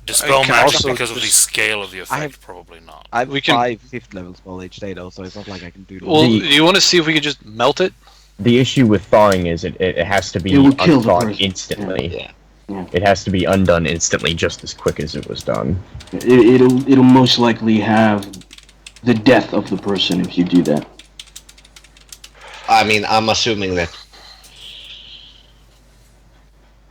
Dispel can magic also because of the just- scale of the effect, have- probably not. I have We can- 5 5th level spell each day though, so it's not like I can do Well, The- you want to see if we could just melt it? The issue with thawing is it has to be It will kill the unthawed person. instantly. Yeah. It has to be undone instantly, just as quick as it was done. It'll most likely have the death of the person if you do that. I mean, I'm assuming that.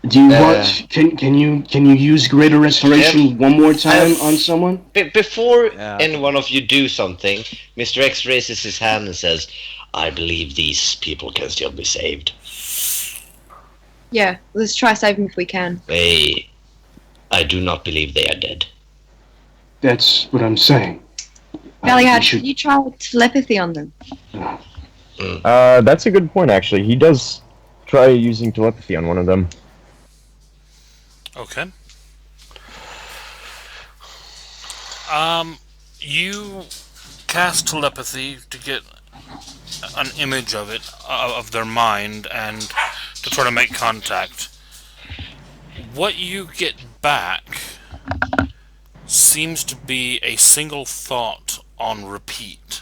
Do you want? Can you use greater restoration one more time I've- on someone? Before Yeah. any one of you do something, Mr. X raises his hand and says, I believe these people can still be saved. Yeah, let's try save them if we can. I do not believe they are dead. That's what I'm saying. Valiad, We should- can you try telepathy on them? That's a good point, actually. He does try using telepathy on one of them. Okay. You cast telepathy to get an image of it, of their mind, and to try to make contact. What you get back seems to be a single thought on repeat.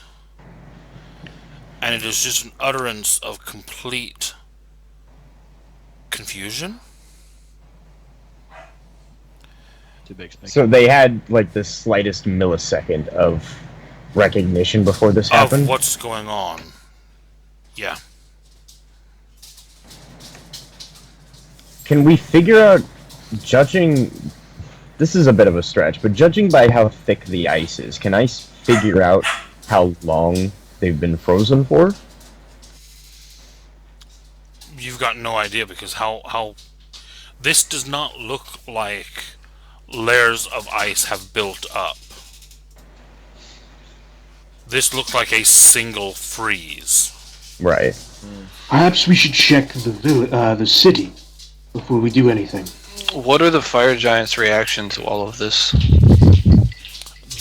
And it is just an utterance of complete confusion. To be expected. So they had like the slightest millisecond of recognition before this Of happened. what's going on. Yeah. Can we figure out, judging... This is a bit of a stretch, but judging by how thick the ice is, can I figure out how long they've been frozen for? You've got no idea because how this does not look like layers of ice have built up. This looks like a single freeze. Right. Perhaps we should check the city before we do anything. What are the fire giants' reaction to all of this?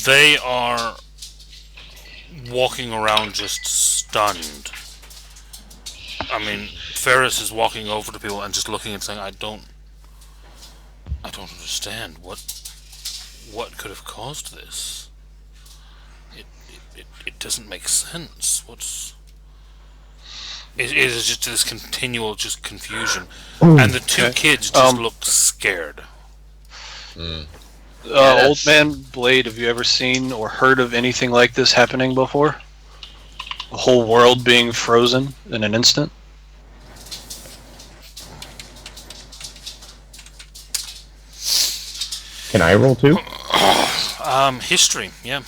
They are walking around just stunned. I mean, Ferris is walking over to people and just looking and saying, I don't understand. What could have caused this? It doesn't make sense. It is just this continual just confusion. And the two kids just look scared. Yeah, Old that's- Man Blade, have you ever seen or heard of anything like this happening before? The whole world being frozen in an instant? Can I roll too? History, yeah.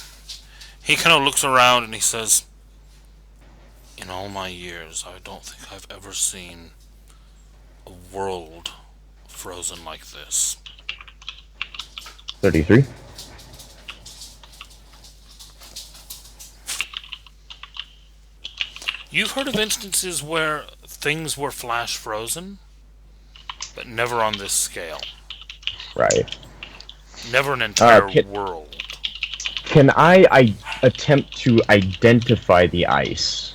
He kind of looks around and he says, in all my years, I don't think I've ever seen a world frozen like this. 33. You've heard of instances where things were flash frozen, but never on this scale. Right. Never an entire Kit- world. Can I attempt to identify the ice?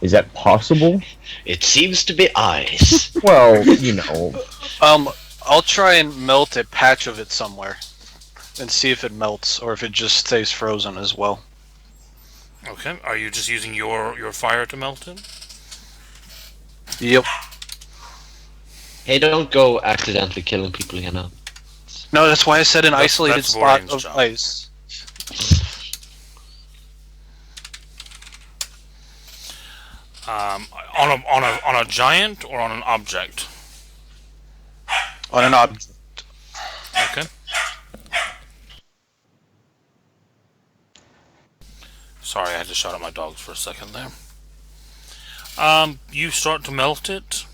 Is that possible? It seems to be ice. Well, you know. I'll try and melt a patch of it somewhere, and see if it melts or if it just stays frozen as well. Okay. Are you just using your fire to melt it? Yep. Hey, don't go accidentally killing people here now. No, that's why I said an That's- isolated that's spot Vorian's of job. ice. On a giant or on an object? On an object. Okay. Sorry, I had to shout at my dogs for a second there. You start to melt it.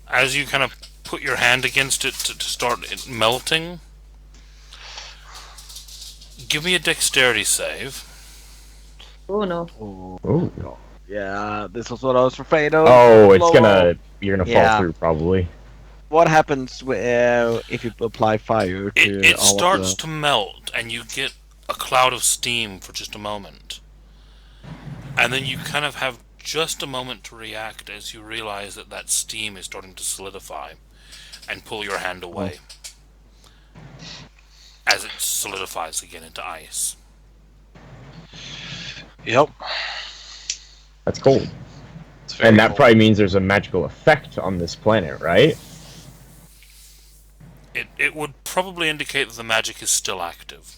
As you kind of put your hand against it to start it melting, give me a dexterity save. Oh no. Ooh. Yeah, this was what I was afraid of. Oh, it's Lol. you're gonna fall Yeah. through probably. What happens if you apply fire to It all starts of to melt, and you get a cloud of steam for just a moment. And then you kind of have just a moment to react as you realize that that steam is starting to solidify and pull your hand away as it solidifies again into ice. Yep. That's cool. It's very And that cold. probably means there's a magical effect on this planet, right? It would probably indicate that the magic is still active.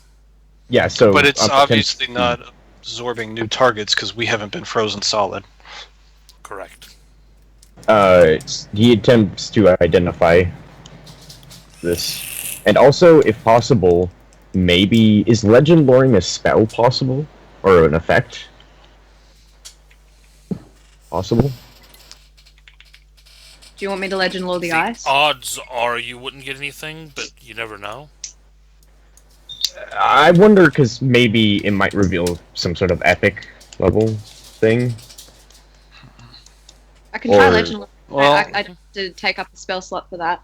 Yeah, so But it's I'm obviously not absorbing new targets because we haven't been frozen solid. Correct. He attempts to identify this. And also, if possible, maybe is legend loring a spell possible? Or an effect? Possible? Do you want me to legend lore the ice? Odds are you wouldn't get anything, but you never know. I wonder because maybe it might reveal some sort of epic level thing. I can try or- legend lore. Well, I have to take up the spell slot for that.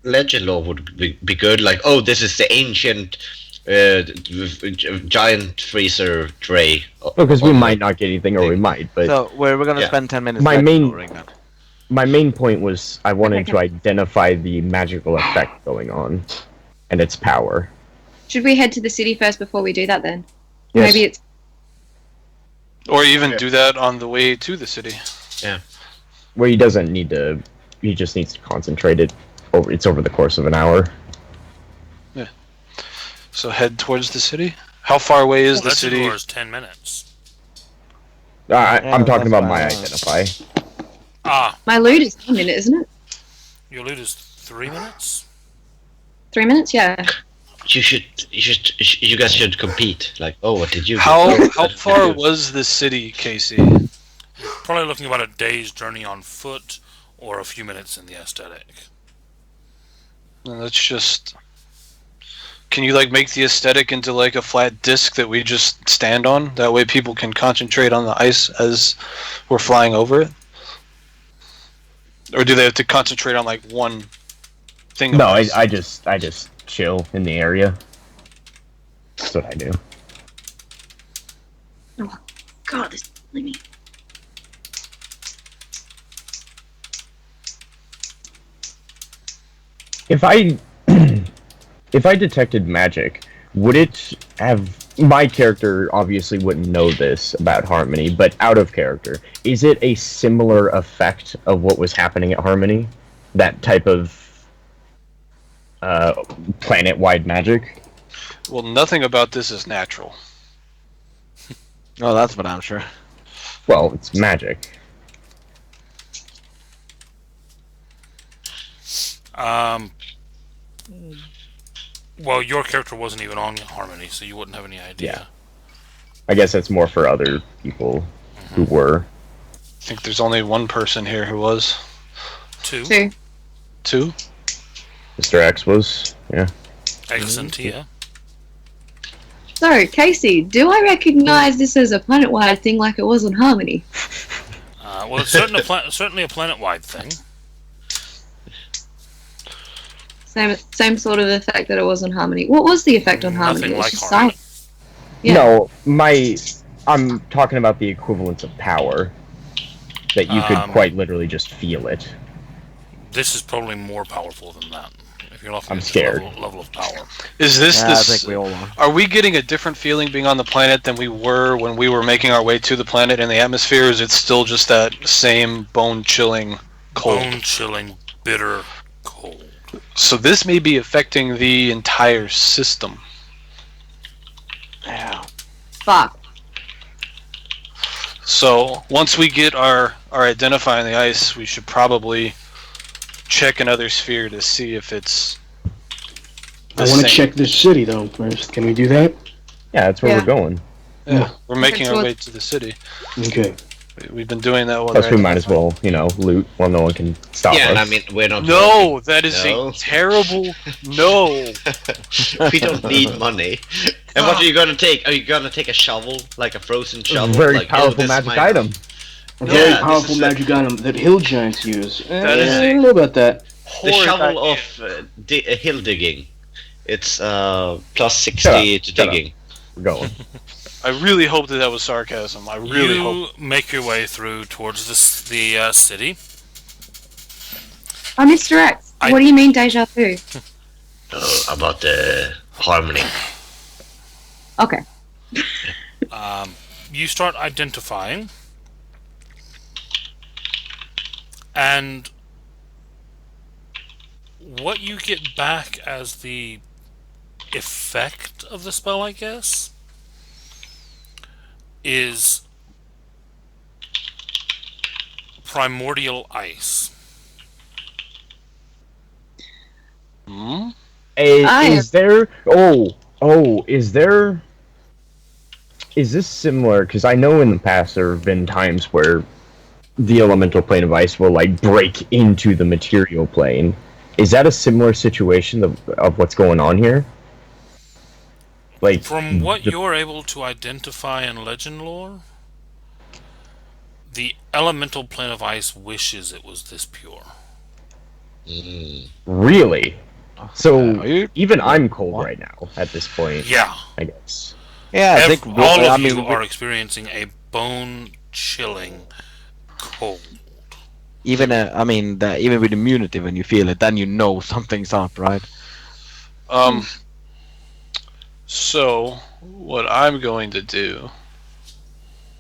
Legend lore would be good. Like, oh, this is the ancient giant freezer tray. Because we might not get anything, or we might, but So we're gonna Yeah. spend 10 minutes. My main- exploring that. my main point was I wanted Okay. to identify the magical effect going on and its power. Should we head to the city first before we do that then? Yes. Maybe it's or even do that on the way to the city. Where he doesn't need to, he just needs to concentrate it. It's over the course of an hour. So head towards the city. How far away is the Legend city? lore is 10 minutes. I'm talking that's about my fine. identify. Ah, my loot is 1 minute, isn't it? your loot is 3 minutes? 3 minutes, yeah. You guys should compete. Like, oh, what did you? How get? how far was the city, Casey? Probably looking about a day's journey on foot or a few minutes in the aesthetic. And let's just. Can you like make the aesthetic into like a flat disc that we just stand on? That way people can concentrate on the ice as we're flying over it. Or do they have to concentrate on like one thing? of No, ice? I just chill in the area. That's what I do. God, this leave me. If I if I detected magic, would it have my character obviously wouldn't know this about Harmony, but out of character, is it a similar effect of what was happening at Harmony? That type of planet-wide magic? Well, nothing about this is natural. Oh, that's what I'm sure. Well, it's magic. Well, your character wasn't even on Harmony, so you wouldn't have any idea. Yeah. I guess that's more for other people who were. I think there's only one person here who was. Two, 2. Two? Mr. X was, yeah. X and Tia. So, Casey, do I recognise this as a planet-wide thing like it was on Harmony? Well, it's certainly a planet-wide thing. Same sort of effect that it was on Harmony. What was the effect on Harmony? Nothing It was like just Harmony. silent. Yeah. No, my I'm talking about the equivalence of power. That you could quite literally just feel it. This is probably more powerful than that. If you're looking I'm at this scared. level of power. Is this Yeah, I this? think we all are. Are we getting a different feeling being on the planet than we were when we were making our way to the planet in the atmosphere? Or is it still just that same bone-chilling cold? Bone-chilling, bitter cold. So this may be affecting the entire system. Fuck. So once we get our identify on the ice, we should probably check another sphere to see if it's. I want to check this city though first. Can we do that? Yeah, that's where Yeah. we're going. Yeah, we're making our towards- way to the city. Okay. We've been doing that while Plus, they're we might as well, loot while no one can stop Yeah, us. and I mean, we're not. No, that is No. a terrible no. We don't need money. And what are you gonna take? Are you gonna take a shovel, like a frozen A shovel? very like, oh, powerful this is magic my- item. A Yeah, very this powerful is magic item that hill giants use. That is I a- don't know about that. The Horrid shovel idea. of hill digging. It's plus 60 Shut up, to shut up. digging. We're going. I really hope that was sarcasm. I really you hope. make your way through towards the city. Oh, Mr. X, I- what do you mean deja vu? About the harmony. Okay. You start identifying, and what you get back as the effect of the spell, I guess, is primordial ice. Hmm? Is there? Is this similar? Because I know in the past there have been times where the elemental plane of ice will like break into the material plane. Is that a similar situation of what's going on here? Like From what the- you're able to identify in legend lore, the elemental plane of ice wishes it was this pure. really? So Are you- even I'm cold right now at this point. Yeah. I guess. Yeah, I think all of I you mean, are experiencing a bone-chilling cold. even even with immunity, when you feel it, then you know something's up, right? So what I'm going to do.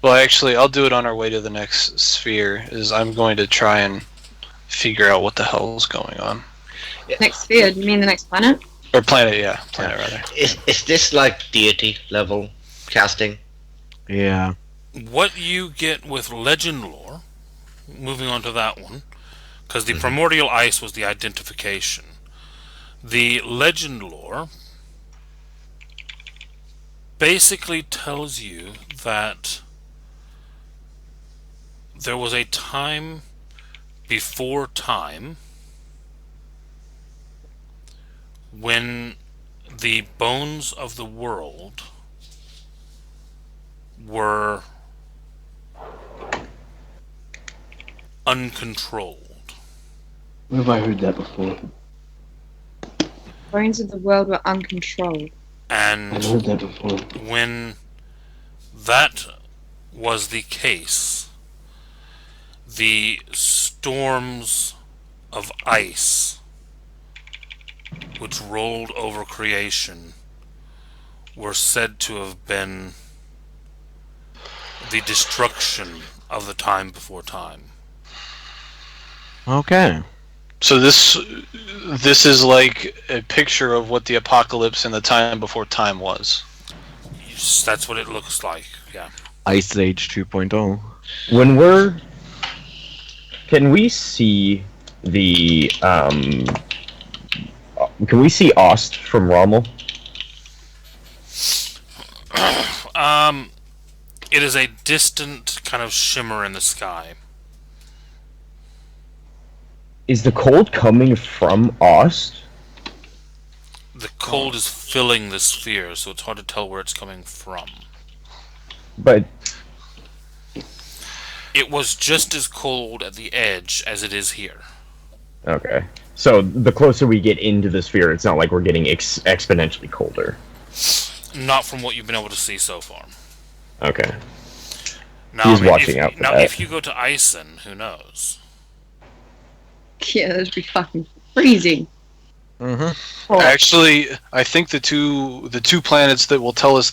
Well, actually, I'll do it on our way to the next sphere. Is I'm going to try and figure out what the hell is going on. Next sphere, do you mean the next planet? Or planet, yeah, planet rather. Is this like deity level casting? Yeah. What you get with legend lore, moving on to that one, because the primordial ice was the identification. The legend lore basically tells you that there was a time before time when the bones of the world were uncontrolled. Where have I heard that before? Bones of the world were uncontrolled. I've And heard that before. when that was the case, the storms of ice which rolled over creation were said to have been the destruction of the time before time. Okay. So this is like a picture of what the apocalypse in the time before time was. Yes, that's what it looks like, yeah. Ice Age 2.0. When we're, can we see the can we see Ost from Rommel? It is a distant kind of shimmer in the sky. Is the cold coming from Ost? The cold is filling the sphere, so it's hard to tell where it's coming from. But It was just as cold at the edge as it is here. okay, so the closer we get into the sphere, it's not like we're getting exponentially colder. Not from what you've been able to see so far. Okay. Now, He's watching out for now, that. if you go to Ison, who knows? Yeah, that'd be fucking freezing. Mm-hmm. Oh. Actually, I think the two planets that will tell us the